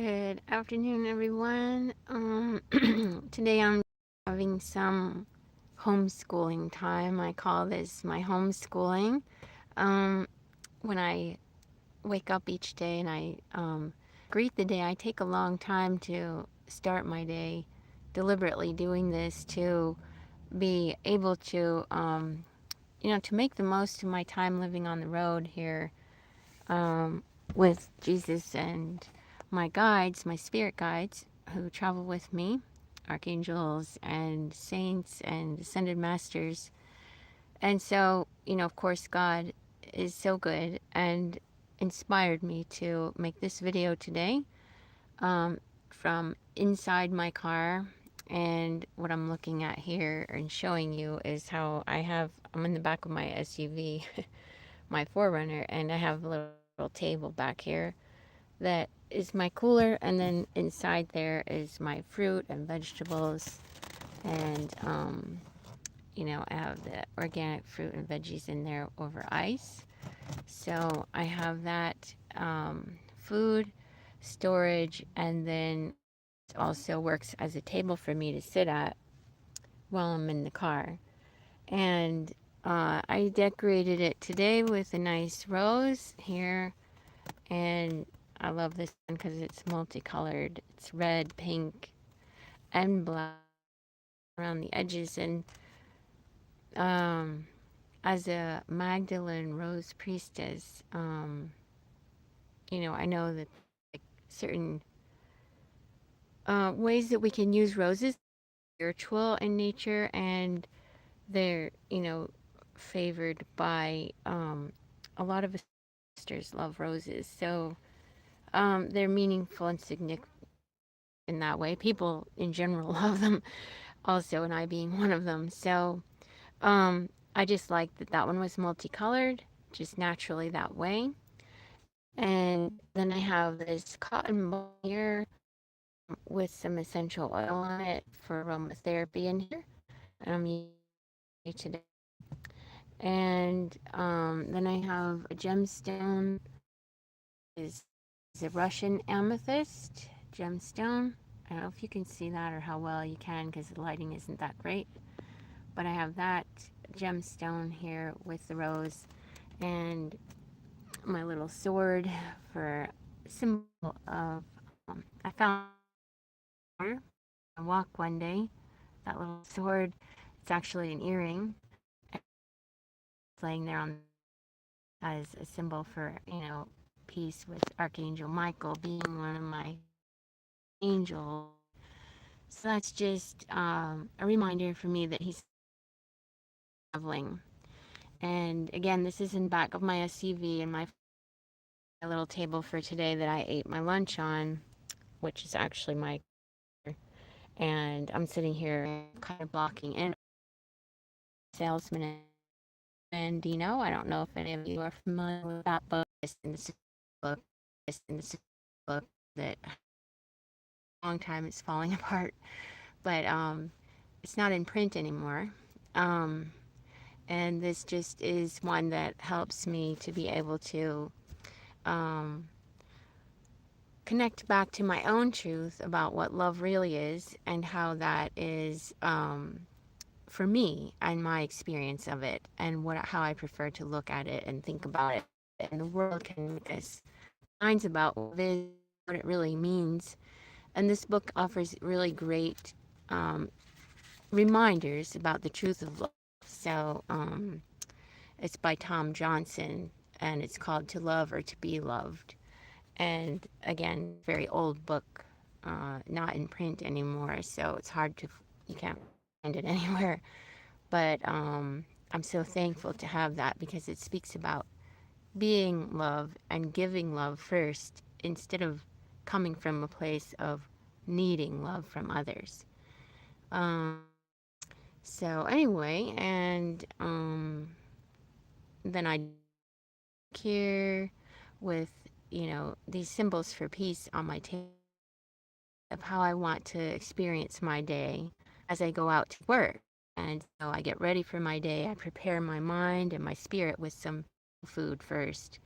Good afternoon, everyone. Today I'm having some homeschooling time. I call this my homeschooling. Um, when I wake up each day and I greet the day, I take a long time to start my day, deliberately doing this to be able to, to make the most of my time living on the road here with Jesus and my guides, my spirit guides who travel with me, archangels and saints and ascended masters. And so, of course, God is so good and inspired me to make this video today um, from inside my car. And what I'm looking at here and showing you is how I'm in the back of my SUV, my Forerunner, and I have a little table back here that is my cooler, and then inside there is my fruit and vegetables, and I have the organic fruit and veggies in there over ice. So I have that food storage, and then it also works as a table for me to sit at while I'm in the car. And I decorated it today with a nice rose here, and I love this one because it's multicolored. It's red, pink, and black around the edges. And um, as a Magdalene Rose priestess, I know that like certain ways that we can use roses, spiritual in nature, and they're favored by a lot of sisters love roses. So they're meaningful and significant in that way. People in general love them also, and I being one of them. So I just like that that one was multicolored, just naturally that way. And then I have this cotton ball here with some essential oil on it for aromatherapy in here. And I'm using it today. And then I have a gemstone. Is a Russian amethyst gemstone. I don't know if you can see that or how well you can because the lighting isn't that great. But I have that gemstone here with the rose and my little sword for symbol of I found I walk one day that little sword. It's actually an earring. It's laying there on as a symbol for peace with Archangel Michael being one of my angels. So that's just a reminder for me that he's traveling. And again, this is in the back of my SUV and my little table for today that I ate my lunch on, which is actually my, and I'm sitting here kind of blocking in salesman and Dino. I don't know if any of you are familiar with that book. It's in the book. It's in the book that a long time it's falling apart, but it's not in print anymore. Um, and this just is one that helps me to be able to um, connect back to my own truth about what love really is and how that is for me and my experience of it and how I prefer to look at it and think about it. And the world can make us minds about what it is, what it really means. And this book offers really great reminders about the truth of love. So it's by Tom Johnson, and it's called To Love or to Be Loved. And again, very old book, not in print anymore, so it's hard to, you can't find it anywhere. But I'm so thankful to have that because it speaks about being love and giving love first instead of coming from a place of needing love from others. Um, so anyway, and then I here with these symbols for peace on my table of how I want to experience my day as I go out to work. And so I get ready for my day. I prepare my mind and my spirit with some food first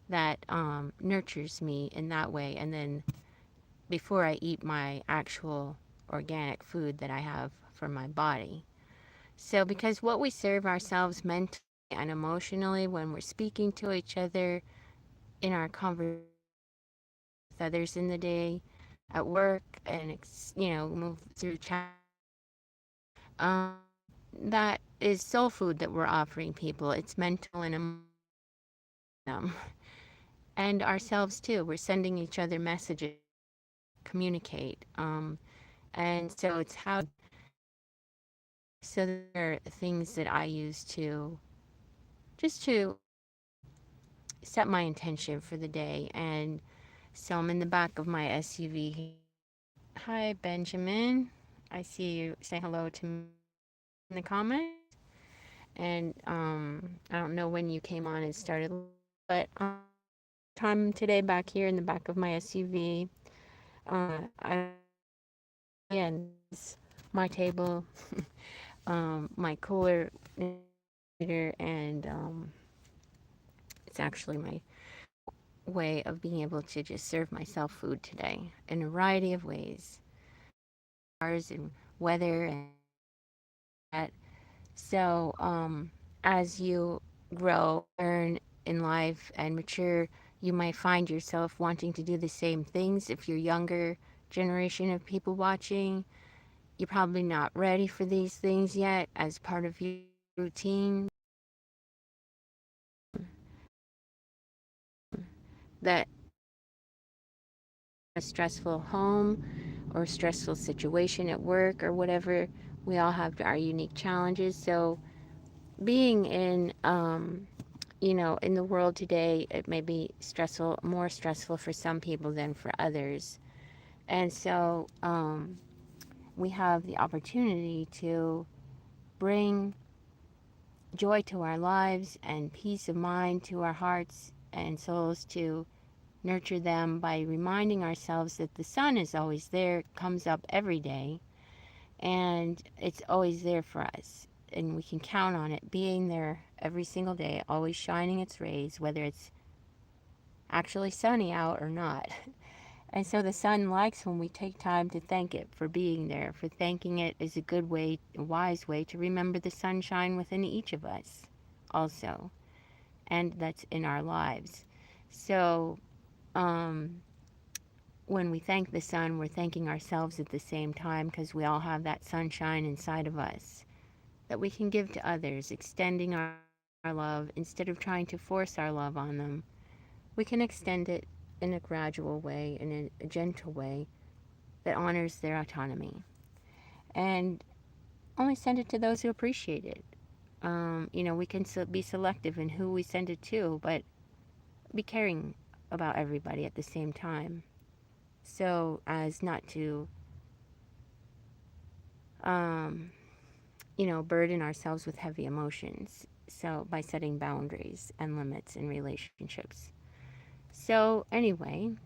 that nurtures me in that way. And then before I eat my actual organic food that I have for my body. So, because what we serve ourselves mentally and emotionally when we're speaking to each other in our conversation with others in the day, at work, and move through chat, um, that is soul food that we're offering people. It's mental and emotional, and ourselves too. We're sending each other messages, communicate, and so it's how. So there are things that I use to just to set my intention for the day. And so I'm in the back of my SUV. Hi, Benjamin. I see you say hello to me in the comments. And I don't know when you came on and started, but time today back here in the back of my SUV. I and my table, my cooler, and it's actually my way of being able to just serve myself food today in a variety of ways, cars and weather and that. So, as you grow, learn in life, and mature, you might find yourself wanting to do the same things. If you're younger generation of people watching, you're probably not ready for these things yet as part of your routine. That a stressful home or stressful situation at work or whatever, we all have our unique challenges. So being in the world today, it may be stressful, more stressful for some people than for others. And so we have the opportunity to bring joy to our lives and peace of mind to our hearts and souls, to nurture them by reminding ourselves that the sun is always there, comes up every day, and it's always there for us. And we can count on it being there every single day, always shining its rays, whether it's actually sunny out or not. And so the sun likes when we take time to thank it for being there, for thanking it is a good way, a wise way to remember the sunshine within each of us also, and that's in our lives. So, when we thank the sun, we're thanking ourselves at the same time, because we all have that sunshine inside of us that we can give to others, extending our love instead of trying to force our love on them. We can extend it in a gradual way, in a gentle way that honors their autonomy. And only send it to those who appreciate it. We can be selective in who we send it to, but be caring about everybody at the same time, so as not to, um, burden ourselves with heavy emotions. So by setting boundaries and limits in relationships. So anyway,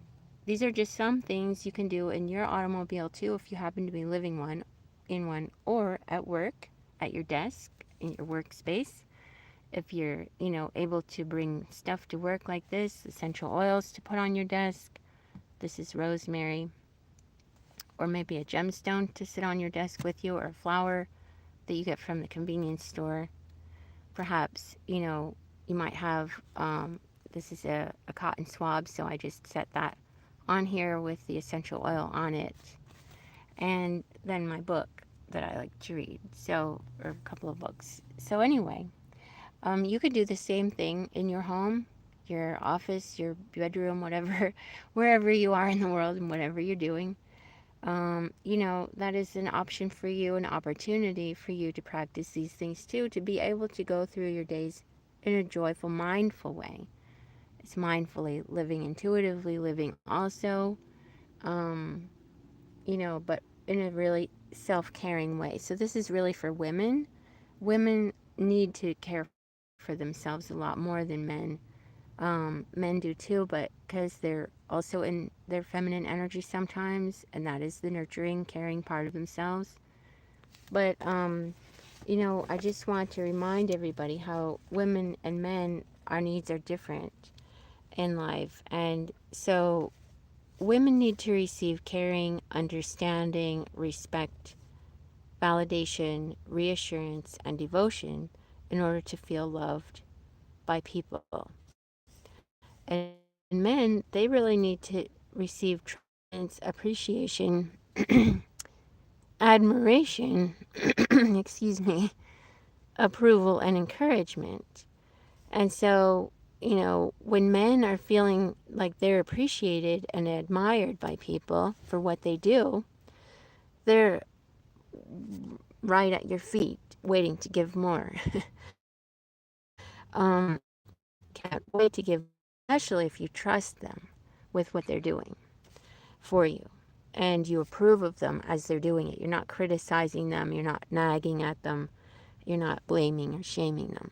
these are just some things you can do in your automobile too, if you happen to be living in one, or at work, at your desk, in your workspace. If you're, able to bring stuff to work like this, essential oils to put on your desk. This is rosemary, or maybe a gemstone to sit on your desk with you, or a flower that you get from the convenience store. Perhaps, you might have, this is a cotton swab, so I just set that on here with the essential oil on it. And then my book that I like to read, so, or a couple of books. So anyway, you could do the same thing in your home, your office, your bedroom, whatever, wherever you are in the world and whatever you're doing. That is an option for you, an opportunity for you to practice these things too, to be able to go through your days in a joyful, mindful way. It's mindfully living, intuitively living also, um, but in a really self-caring way. So this is really for women. Women need to care for themselves a lot more than men. Men do too, but because they're also in their feminine energy sometimes, and that is the nurturing, caring part of themselves. But, I just want to remind everybody how women and men, our needs are different in life. And so women need to receive caring, understanding, respect, validation, reassurance, and devotion in order to feel loved by people. And men, they really need to receive tremendous appreciation, admiration, excuse me, approval, and encouragement. And so, when men are feeling like they're appreciated and admired by people for what they do, they're right at your feet waiting to give more. Can't wait to give, especially if you trust them with what they're doing for you and you approve of them as they're doing it. You're not criticizing them, you're not nagging at them, you're not blaming or shaming them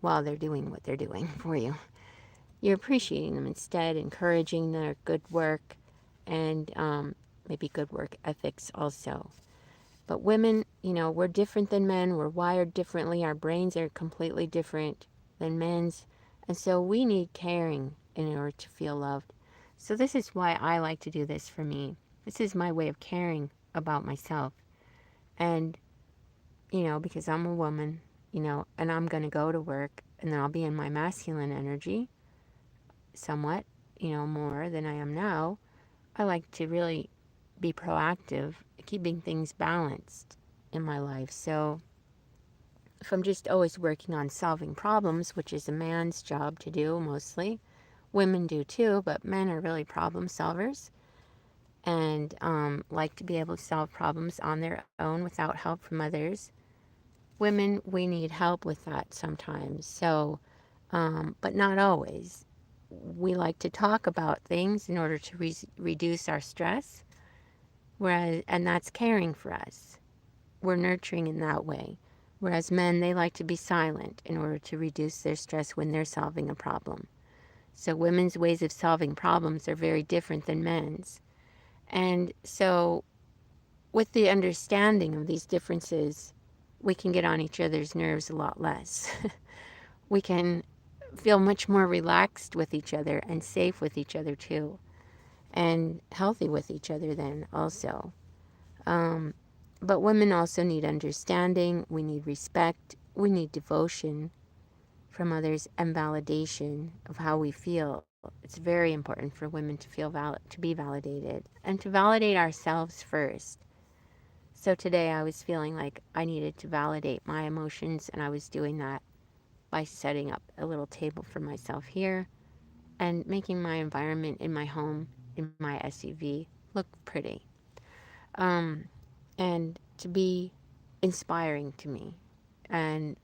while they're doing what they're doing for you. You're appreciating them instead, encouraging their good work and maybe good work ethics also. But women, we're different than men. We're wired differently. Our brains are completely different than men's. And so we need caring in order to feel loved. So this is why I like to do this for me. This is my way of caring about myself. And, because I'm a woman, and I'm going to go to work and then I'll be in my masculine energy somewhat, more than I am now. I like to really be proactive, keeping things balanced in my life. So if I'm just always working on solving problems, which is a man's job to do mostly, women do too, but men are really problem solvers and like to be able to solve problems on their own without help from others. Women, we need help with that sometimes. So, but not always. We like to talk about things in order to reduce our stress, whereas, and that's caring for us. We're nurturing in that way. Whereas men, they like to be silent in order to reduce their stress when they're solving a problem. So women's ways of solving problems are very different than men's. And so with the understanding of these differences, we can get on each other's nerves a lot less. We can feel much more relaxed with each other and safe with each other too, and healthy with each other then also. But women also need understanding, we need respect, we need devotion from others, and validation of how we feel. It's very important for women to feel to be validated and to validate ourselves first. So today I was feeling like I needed to validate my emotions, and I was doing that by setting up a little table for myself here and making my environment in my home, in my SUV, look pretty. And to be inspiring to me. And,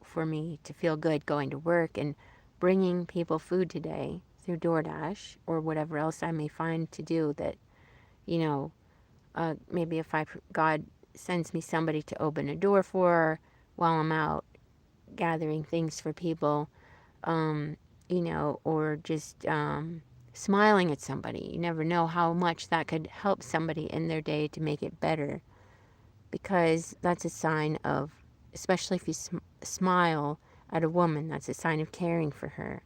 for me to feel good going to work and bringing people food today through DoorDash or whatever else I may find to do that, you know, maybe if God sends me somebody to open a door for while I'm out gathering things for people, or just smiling at somebody. You never know how much that could help somebody in their day to make it better, because that's a sign of, especially if you smile at a woman, that's a sign of caring for her.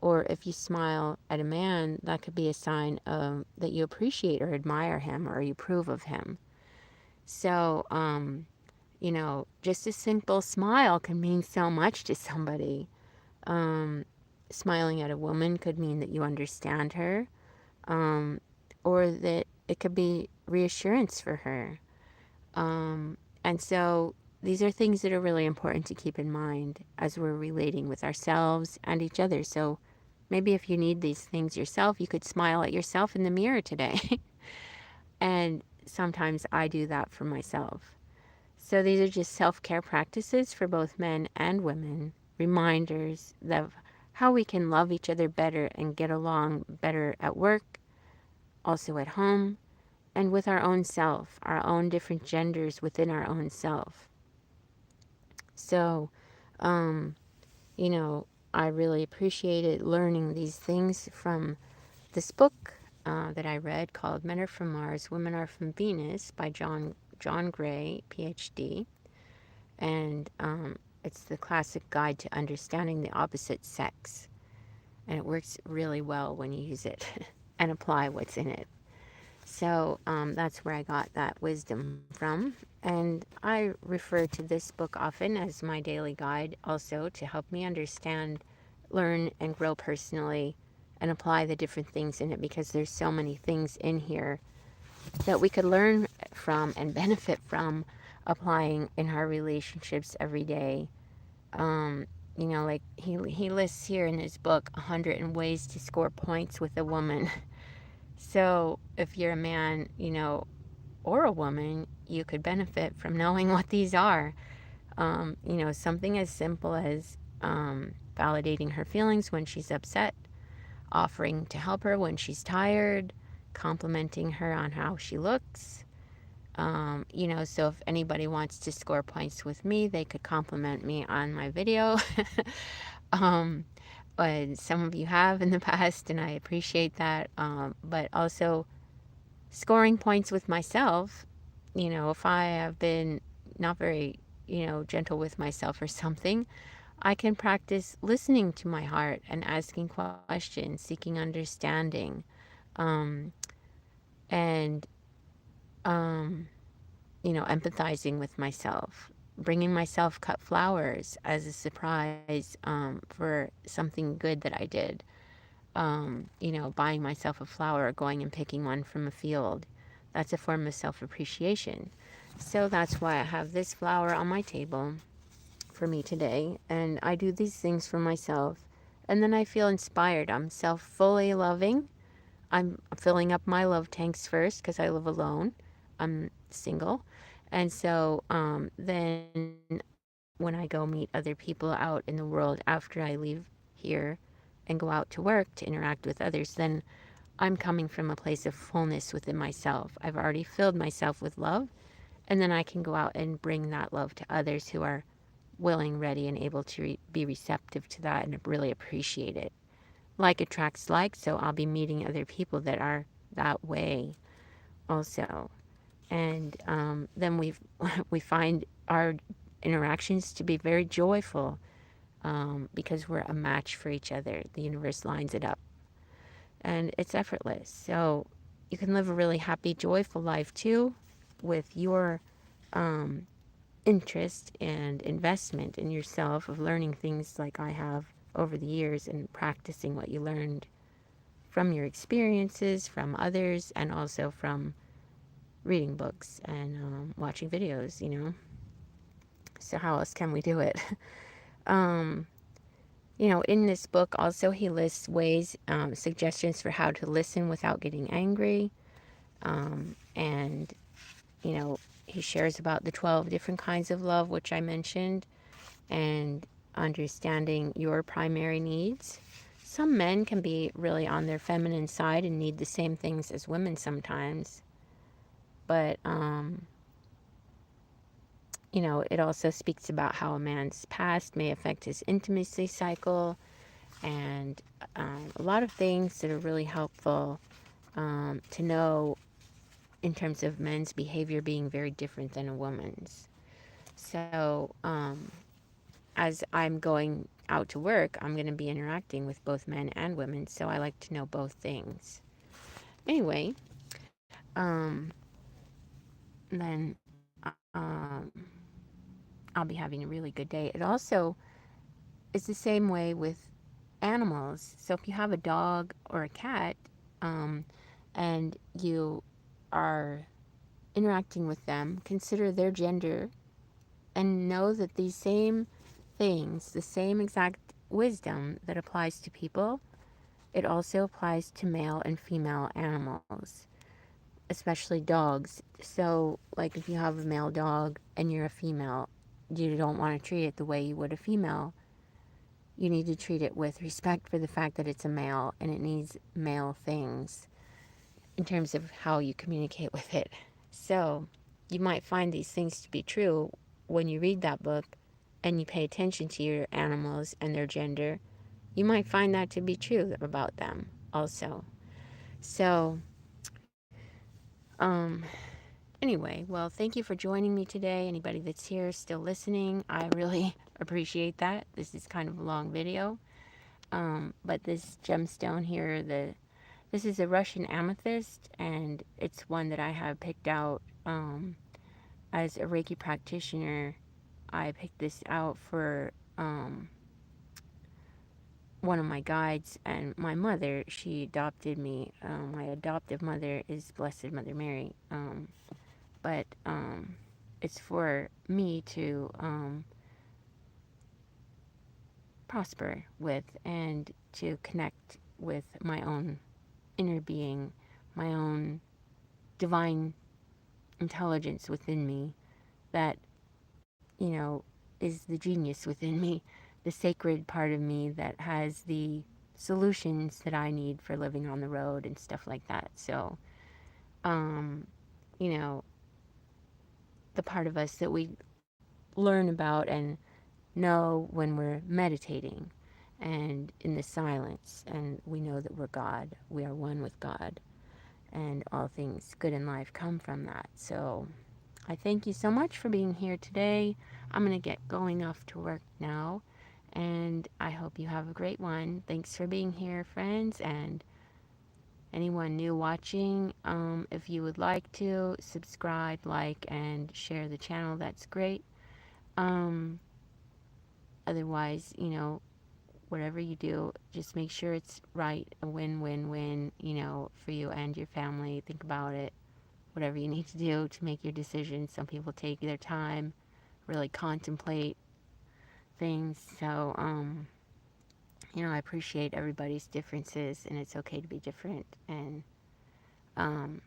Or if you smile at a man, that could be a sign of that you appreciate or admire him or you approve of him. So, just a simple smile can mean so much to somebody. Smiling at a woman could mean that you understand her, or that it could be reassurance for her. And so these are things that are really important to keep in mind as we're relating with ourselves and each other. So maybe if you need these things yourself, you could smile at yourself in the mirror today. And sometimes I do that for myself. So these are just self-care practices for both men and women, reminders of how we can love each other better and get along better at work, also at home, and with our own self, our own different genders within our own self. So, um, I really appreciated learning these things from this book that I read called Men Are From Mars, Women Are From Venus by John Gray, PhD. And it's the classic guide to understanding the opposite sex. And it works really well when you use it. and apply what's in it. So that's where I got that wisdom from. And I refer to this book often as my daily guide, also to help me understand, learn, and grow personally and apply the different things in it, because there's so many things in here that we could learn from and benefit from applying in our relationships every day. Um, like he lists here in his book 100 ways to score points with a woman. So if you're a man, or a woman, you could benefit from knowing what these are. Something as simple as validating her feelings when she's upset, offering to help her when she's tired, complimenting her on how she looks. So if anybody wants to score points with me, they could compliment me on my video. um, but some of you have in the past, and I appreciate that. But also scoring points with myself, if I have been not very, gentle with myself or something, I can practice listening to my heart and asking questions, seeking understanding, um, and, um, empathizing with myself, bringing myself cut flowers as a surprise for something good that I did. Buying myself a flower or going and picking one from a field. That's a form of self appreciation. So that's why I have this flower on my table for me today. And I do these things for myself. And then I feel inspired. I'm self fully loving. I'm filling up my love tanks first because I live alone. I'm single. And so then when I go meet other people out in the world after I leave here and go out to work to interact with others, then I'm coming from a place of fullness within myself. I've already filled myself with love, and then I can go out and bring that love to others who are willing, ready, and able to be receptive to that and really appreciate it. Like attracts like, so I'll be meeting other people that are that way also. And then we find our interactions to be very joyful because we're a match for each other. The universe lines it up, and it's effortless. So you can live a really happy, joyful life too, with your um, interest and investment in yourself of learning things like I have over the years and practicing what you learned from your experiences, from others, and also from reading books and watching videos. So how else can we do it? um, in this book also he lists ways, suggestions for how to listen without getting angry. And, he shares about the 12 different kinds of love, which I mentioned, and understanding your primary needs. Some men can be really on their feminine side and need the same things as women sometimes. But, it also speaks about how a man's past may affect his intimacy cycle, and a lot of things that are really helpful to know in terms of men's behavior being very different than a woman's. So, as I'm going out to work, I'm going to be interacting with both men and women, so I like to know both things. Anyway, then I'll be having a really good day. It also is the same way with animals. So if you have a dog or a cat, and you are interacting with them, consider their gender and know that these same things, the same exact wisdom that applies to people, it also applies to male and female animals, especially dogs. So, like if you have a male dog and you're a female, you don't want to treat it the way you would a female. You need to treat it with respect for the fact that it's a male and it needs male things in terms of how you communicate with it. So, you might find these things to be true when you read that book and you pay attention to your animals and their gender. You might find that to be true about them also. So, um, anyway, well, thank you for joining me today. Anybody that's here still listening, I really appreciate that. This is kind of a long video. But this gemstone here, the This is a Russian amethyst, and it's one that I have picked out as a Reiki practitioner. I picked this out for one of my guides, and my mother, she adopted me. My adoptive mother is Blessed Mother Mary. But it's for me to prosper with and to connect with my own inner being, my own divine intelligence within me that, you know, is the genius within me, the sacred part of me that has the solutions that I need for living on the road and stuff like that. So, um, you know, the part of us that we learn about and know when we're meditating and in the silence, and we know that we're God. We are one with God, and all things good in life come from that. So I thank you so much for being here today. I'm going to get going off to work now, and I hope you have a great one. Thanks for being here, friends, and anyone new watching, if you would like to subscribe, like, and share the channel, that's great. Um, Otherwise, whatever you do, just make sure it's right, a win-win-win, for you and your family. Think about it, whatever you need to do to make your decision. Some people take their time, really contemplate things. So, I appreciate everybody's differences, and it's okay to be different. And, um,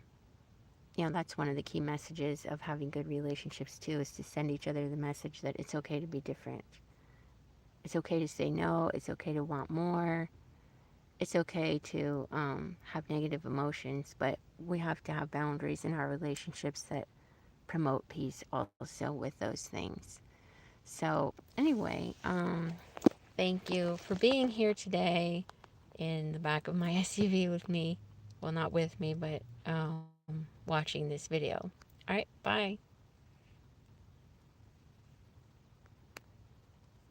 that's one of the key messages of having good relationships, too, is to send each other the message that it's okay to be different. It's okay to say no. It's okay to want more. It's okay to have negative emotions, but we have to have boundaries in our relationships that promote peace also with those things. So, anyway, thank you for being here today in the back of my SUV with me. Well, not with me, but watching this video. All right, bye.